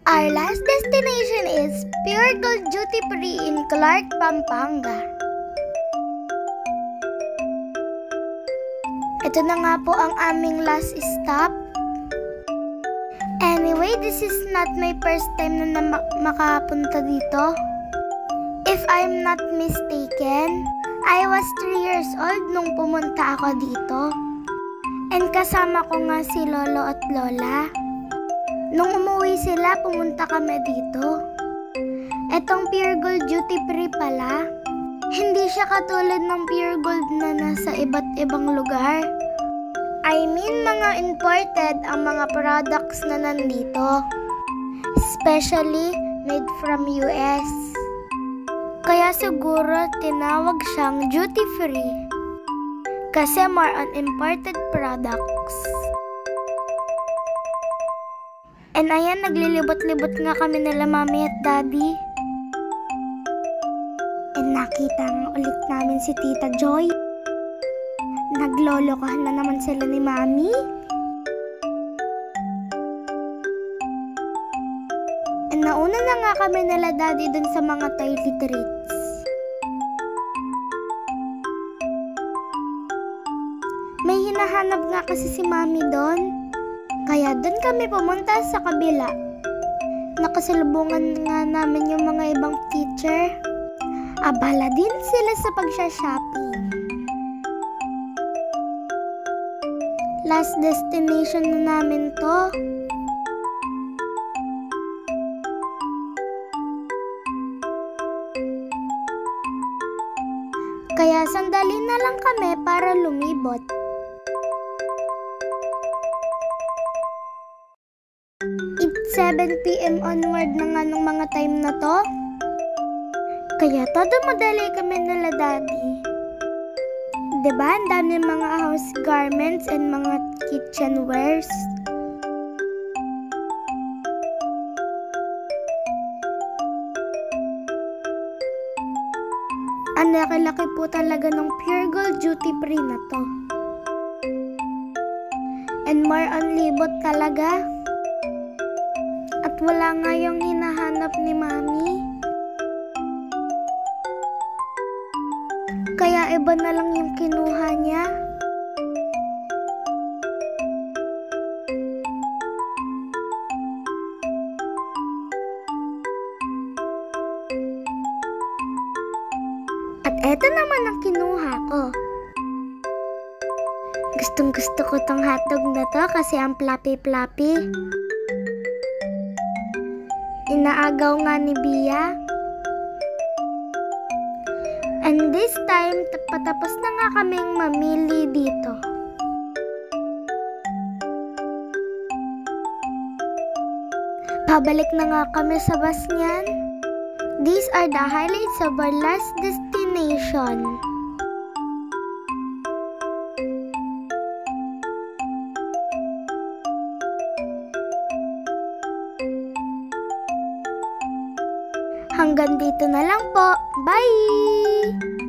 Our last destination is Pure Gold Duty Free in Clark, Pampanga. Ito na nga po ang aming last stop. Anyway, this is not my first time na makapunta dito. If I'm not mistaken, I was 3 years old nung pumunta ako dito. And kasama ko nga si Lolo at Lola. Nung umuwi sila, pumunta kami dito. Etong Pure Gold Duty Free pala, hindi siya katulad ng Pure Gold na nasa iba't ibang lugar. I mean, mga imported ang mga products na nandito. Especially made from US. Kaya siguro tinawag siyang duty free. Kasi more on imported products. And ayan, naglilibot-libot nga kami nila Mami at Daddy. And nakita nga ulit namin si Tita Joy. Naglolokohan na naman sila ni Mami. And nauna na nga kami nila Daddy dun sa mga toiletries. May hinahanap nga kasi si Mami doon. Kaya doon kami pumunta sa kabila. Nakasalubungan nga namin yung mga ibang teacher. Abala din sila sa pagsha-shopping. Last destination na namin to. Kaya sandali na lang kami para lumibot. It's 7 PM onward na nga nung mga time na to. Kaya todo madali kami nila Daddy. Diba? Ang dami mga house garments and mga kitchenwares. Ang laki-laki po talaga ng Pure Gold Duty Free na to. And more on libot talaga. At wala nga yung hinahanap ni Mami. Kaya iba na lang yung kinuha niya. At eto naman ang kinuha ko. Gustong gusto ko tong hotdog na to kasi ang fluffy-fluffy. Inaagaw nga ni Bia. And this time, patapos na nga kaming mamili dito. Pabalik na nga kami sa bus niyan. These are the highlights of our last destination. Hanggang dito na lang po. Bye!